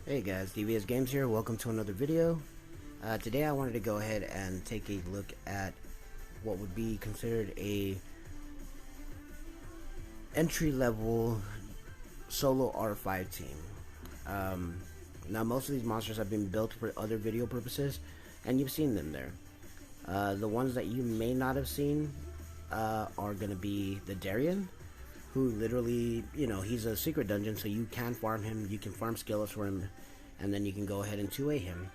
Hey guys, DVSGames here. Welcome to another video. Today I wanted to go ahead and take a look at what would be considered a entry-level solo R5 team. Now most of these monsters have been built for other video purposes, and you've seen them there. The ones that you may not have seen are going to be the Darien, who literally, he's a secret dungeon, so you can farm him, you can farm skillets for him, and then you can go ahead and 2A him.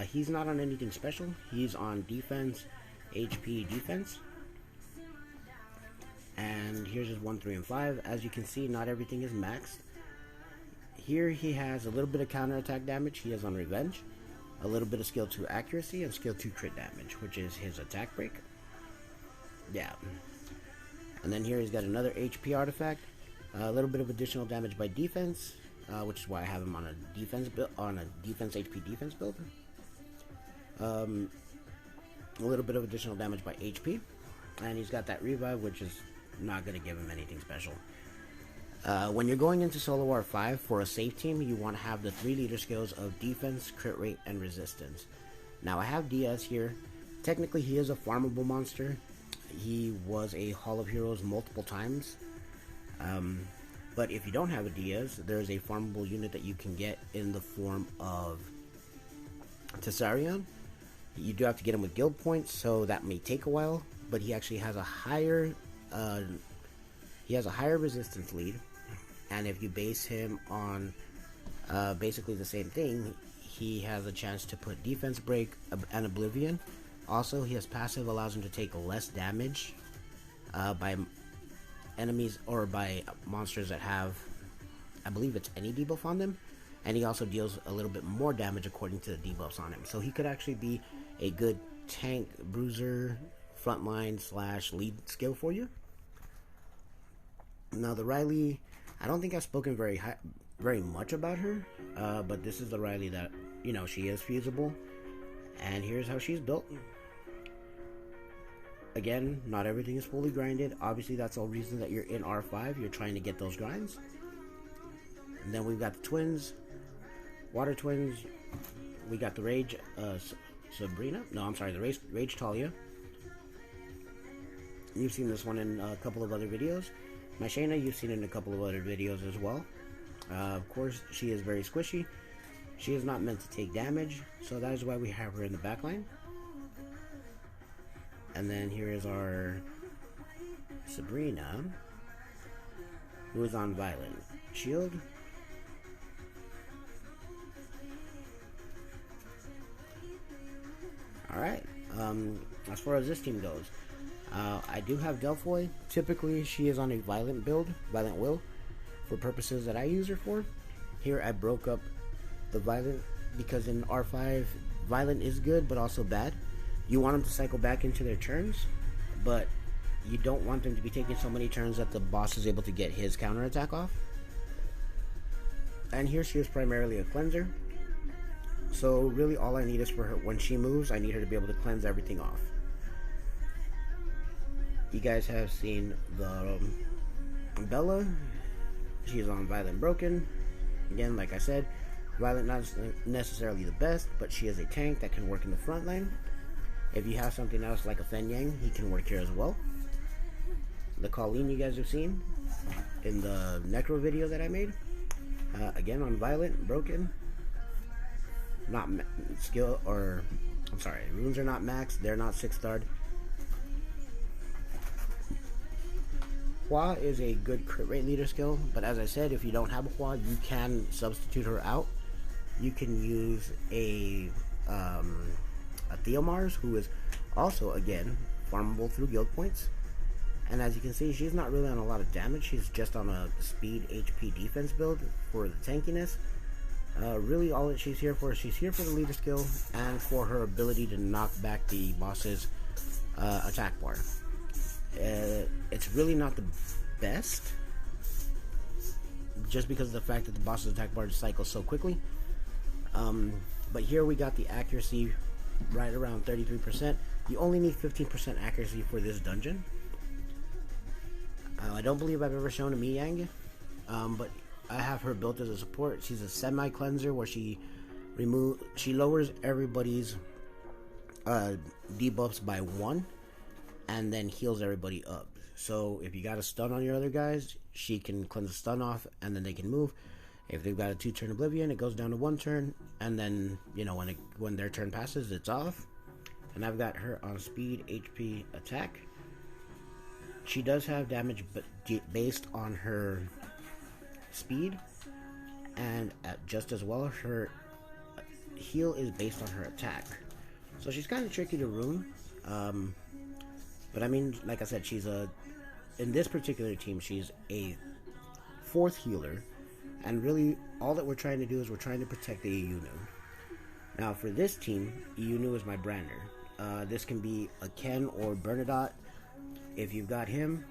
He's not on anything special. He's on defense, HP defense. And here's his 1, 3, and 5. As you can see, not everything is maxed. Here he has a little bit of counterattack damage. He is on Revenge. A little bit of skill 2 accuracy and skill 2 crit damage, which is his attack break. Yeah. And then here he's got another HP artifact, a little bit of additional damage by defense, which is why I have him on a defense build, HP defense build. A little bit of additional damage by HP, and he's got that revive, which is not going to give him anything special. When you're going into solo R5 for a safe team, you want to have the 3 leader skills of defense, crit rate, and resistance. Now I have DS here. Technically he is a farmable monster. He was a Hall of Heroes multiple times, but if you don't have a Diaz, there's a farmable unit that you can get in the form of Tessarion. You do have to get him with guild points, so that may take a while, but he actually has a higher resistance lead, and if you base him on basically the same thing, he has a chance to put defense break and oblivion. Also, his passive allows him to take less damage by enemies or by monsters that have, I believe it's any debuff on them, and he also deals a little bit more damage according to the debuffs on him. So he could actually be a good tank, bruiser, frontline / lead skill for you. Now the Riley, I don't think I've spoken very much about her, but this is the Riley that, she is feasible, and here's how she's built. Again, not everything is fully grinded. Obviously, that's the reason that you're in R5. You're trying to get those grinds. And then we've got the twins, water twins. We got the Rage Sabrina. No, I'm sorry, the Rage Talia. You've seen this one in a couple of other videos. My Shayna, you've seen it in a couple of other videos as well. Of course, she is very squishy. She is not meant to take damage, so that is why we have her in the backline. And then here is our Sabrina, who is on Violent Shield. Alright, as far as this team goes, I do have Delphoy. Typically, she is on a Violent build, Violent Will, for purposes that I use her for. Here, I broke up the Violent because in R5, Violent is good, but also bad. You want them to cycle back into their turns, but you don't want them to be taking so many turns that the boss is able to get his counterattack off. And here she is primarily a cleanser. So really all I need is for her, when she moves, I need her to be able to cleanse everything off. You guys have seen the Bella. She's on Violent Broken. Again, like I said, Violent not necessarily the best, but she is a tank that can work in the front line. If you have something else like a Fen Yang, he can work here as well. The Colleen you guys have seen in the Necro video that I made. Again on Violent, Broken. Not skill, or I'm sorry, runes are not maxed, they're not 6-starred. Hua is a good crit rate leader skill, but as I said, if you don't have a Hua, you can substitute her out. You can use a Theomars, who is also, again, farmable through guild points. And as you can see, she's not really on a lot of damage. She's just on a speed HP defense build for the tankiness. Really all that she's here for is she's here for the leader skill and for her ability to knock back the boss's attack bar. It's really not the best, just because of the fact that the boss's attack bar cycles so quickly. But here we got the accuracy right around 33%. You only need 15% accuracy for this dungeon. I don't believe I've ever shown a Mi Yang, but I have her built as a support. She's a semi cleanser where she lowers everybody's debuffs by 1 and then heals everybody up. So if you got a stun on your other guys, she can cleanse the stun off and then they can move. If they've got a 2-turn oblivion, it goes down to 1 turn, and then, you know, when their turn passes, it's off. And I've got her on speed, HP, attack. She does have damage but based on her speed, and just as well, her heal is based on her attack. So she's kind of tricky to rune. But I mean, like I said, in this particular team, she's a 4th healer. And really, all that we're trying to do is we're trying to protect the Iyunu. Now, for this team, Iyunu is my brander. This can be a Ken or Bernadotte. If you've got him,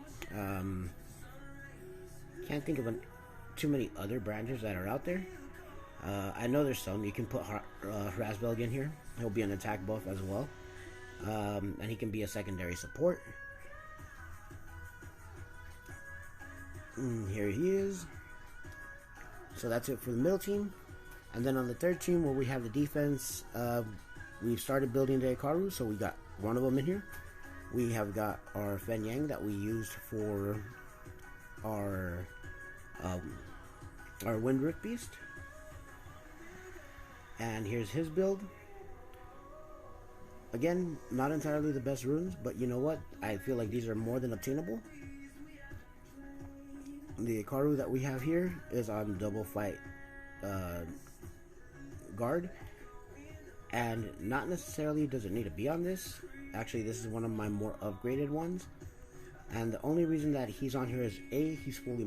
can't think of too many other branders that are out there. I know there's some. You can put Rasbelg in here. He'll be an attack buff as well. And he can be a secondary support. Here he is. So that's it for the middle team. And then on the third team, where we have the defense, we've started building the Ikaru, so we got one of them in here. We have got our Fen Yang that we used for our Windrift Beast. And here's his build. Again, not entirely the best runes, but you know what? I feel like these are more than obtainable. The Ikaru that we have here is on double fight guard, and not necessarily does it need to be on this. Actually, this is one of my more upgraded ones, and the only reason that he's on here is A, he's fully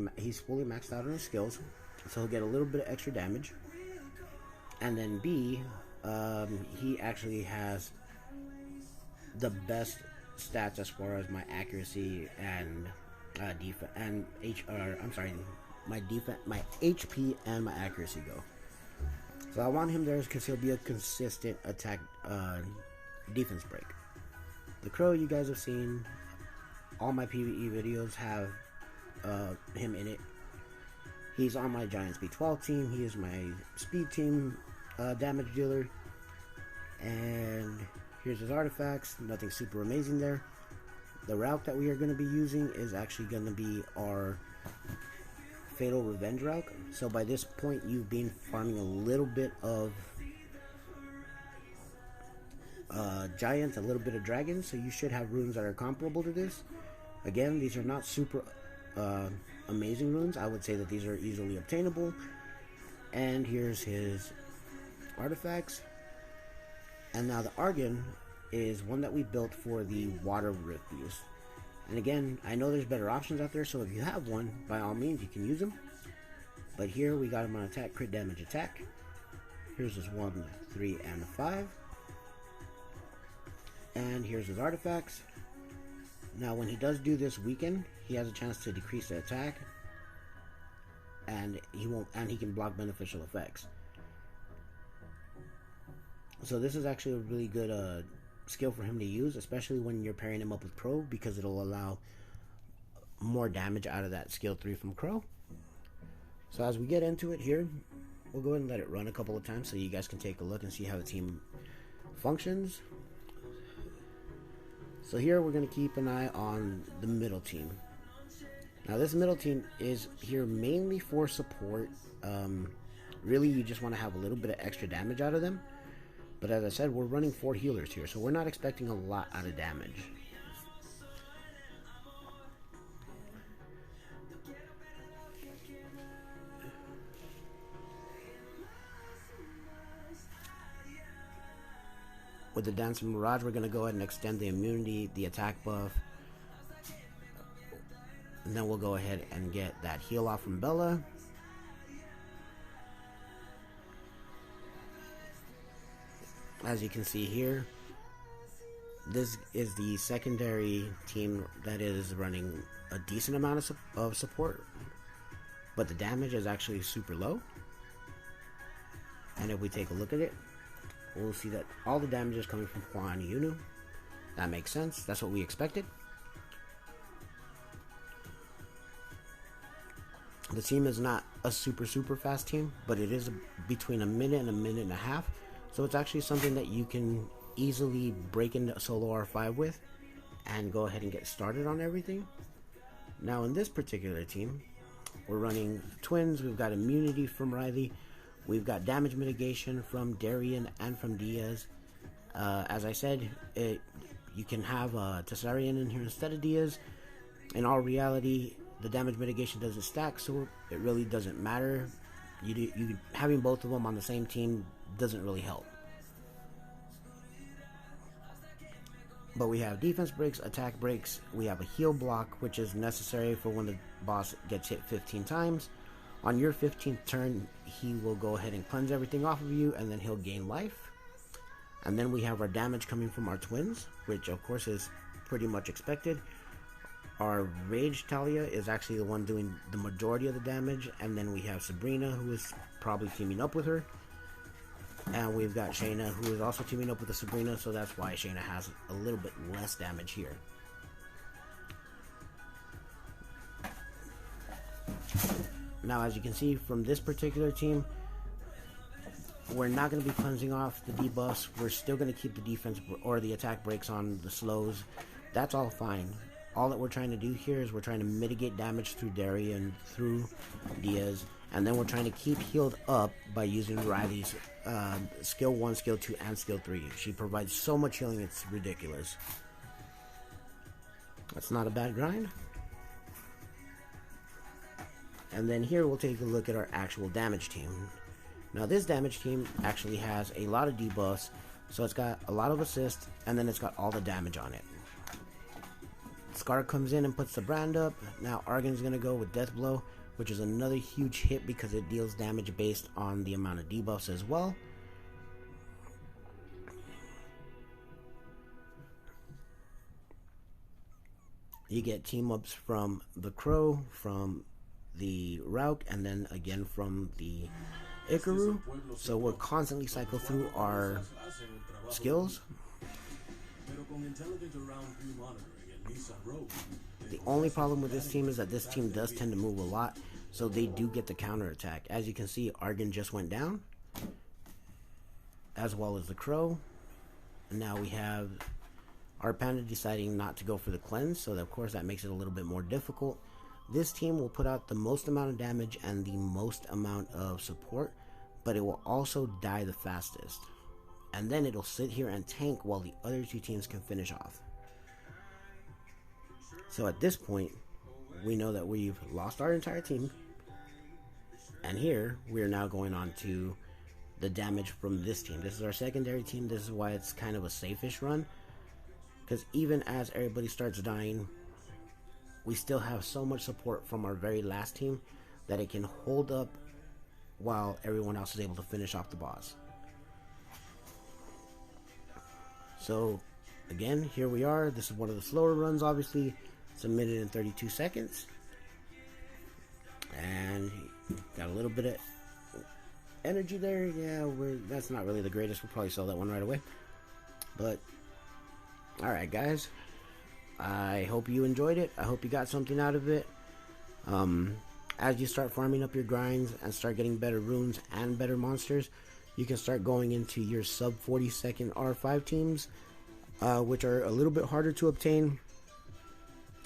maxed out on his skills, so he'll get a little bit of extra damage, and then B, he actually has the best stats as far as my accuracy and defense and my HP and my accuracy go. So I want him there because he'll be a consistent attack defense break. The Crow, you guys have seen. All my PvE videos have him in it. He's on my Giant Speed 12 team. He is my speed team damage dealer. And here's his artifacts. Nothing super amazing there. The route that we are going to be using is actually going to be our Fatal Revenge route. So by this point, you've been farming a little bit of Giants, a little bit of Dragons, so you should have runes that are comparable to this. Again, these are not super amazing runes. I would say that these are easily obtainable. And here's his artifacts. And now the Argon is one that we built for the Water Rift Beast. And again, I know there's better options out there, so if you have one, by all means, you can use them. But here we got him on attack, crit damage attack. Here's his 1, 3, and 5. And here's his artifacts. Now when he does do this weaken, he has a chance to decrease the attack, and he can block beneficial effects. So this is actually a really good skill for him to use, especially when you're pairing him up with Crow, because it'll allow more damage out of that skill 3 from Crow. So as we get into it here, we'll go ahead and let it run a couple of times so you guys can take a look and see how the team functions. So here we're going to keep an eye on the middle team. Now this middle team is here mainly for support. Really you just want to have a little bit of extra damage out of them. But as I said, we're running 4 healers here, so we're not expecting a lot out of damage. With the Dancing Mirage, we're going to go ahead and extend the immunity, the attack buff. And then we'll go ahead and get that heal off from Bella. As you can see here, this is the secondary team that is running a decent amount of support, but the damage is actually super low. And if we take a look at it, we'll see that all the damage is coming from Hua and Iyunu. That makes sense. That's what we expected. The team is not a super fast team, but it is between a minute and a minute and a half. So it's actually something that you can easily break into solo R5 with and go ahead and get started on everything. Now in this particular team, we're running twins. We've got immunity from Riley. We've got damage mitigation from Darian and from Diaz. As I said, you can have Tessarian in here instead of Diaz. In all reality, the damage mitigation doesn't stack, so it really doesn't matter. You having both of them on the same team doesn't really help. But we have defense breaks, attack breaks. We have a heal block, which is necessary for when the boss gets hit 15 times. On your 15th turn, he will go ahead and cleanse everything off of you, and then he'll gain life. And then we have our damage coming from our twins, which of course is pretty much expected. Our Rage Talia is actually the one doing the majority of the damage, and then we have Sabrina, who is probably teaming up with her. And we've got Shayna, who is also teaming up with the Sabrina, so that's why Shayna has a little bit less damage here. Now, as you can see from this particular team, we're not going to be cleansing off the debuffs. We're still going to keep the defense or the attack breaks on the slows. That's all fine. All that we're trying to do here is we're trying to mitigate damage through Darian, through Diaz, and then we're trying to keep healed up by using Riley's skill 1, skill 2, and skill 3. She provides so much healing, it's ridiculous. That's not a bad grind. And then here we'll take a look at our actual damage team. Now this damage team actually has a lot of debuffs, so it's got a lot of assist, and then it's got all the damage on it. Scar comes in and puts the brand up. Now Argan's going to go with Death Blow, which is another huge hit because it deals damage based on the amount of debuffs as well. You get team ups from the Crow, from the Rauk, and then again from the Ikaru. So we're constantly cycle through our skills. The only problem with this team is that this team does tend to move a lot, so they do get the counter attack. As you can see, Argan just went down, as well as the Crow. And now we have our Panda deciding not to go for the cleanse, so that, of course that makes it a little bit more difficult. This team will put out the most amount of damage and the most amount of support, but it will also die the fastest. And then it'll sit here and tank while the other two teams can finish off. So at this point, we know that we've lost our entire team. And here, we're now going on to the damage from this team. This is our secondary team. This is why it's kind of a safe-ish run. Because even as everybody starts dying, we still have so much support from our very last team that it can hold up while everyone else is able to finish off the boss. So, again, here we are. This is one of the slower runs, obviously. It's a minute and 32 seconds. And got a little bit of energy there. Yeah, that's not really the greatest. We'll probably sell that one right away. But, alright guys. I hope you enjoyed it. I hope you got something out of it. As you start farming up your grinds and start getting better runes and better monsters, you can start going into your sub 40 second R5 teams, which are a little bit harder to obtain.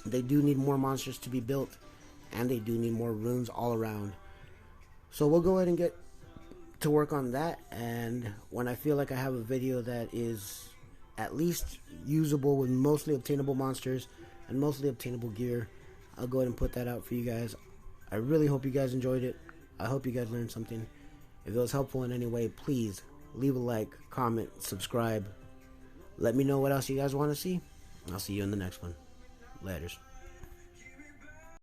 They do need more monsters to be built, and they do need more runes all around. So we'll go ahead and get to work on that, and when I feel like I have a video that is at least usable with mostly obtainable monsters and mostly obtainable gear, I'll go ahead and put that out for you guys. I really hope you guys enjoyed it. I hope you guys learned something. If it was helpful in any way, please leave a like, comment, subscribe. Let me know what else you guys want to see. I'll see you in the next one. Laters.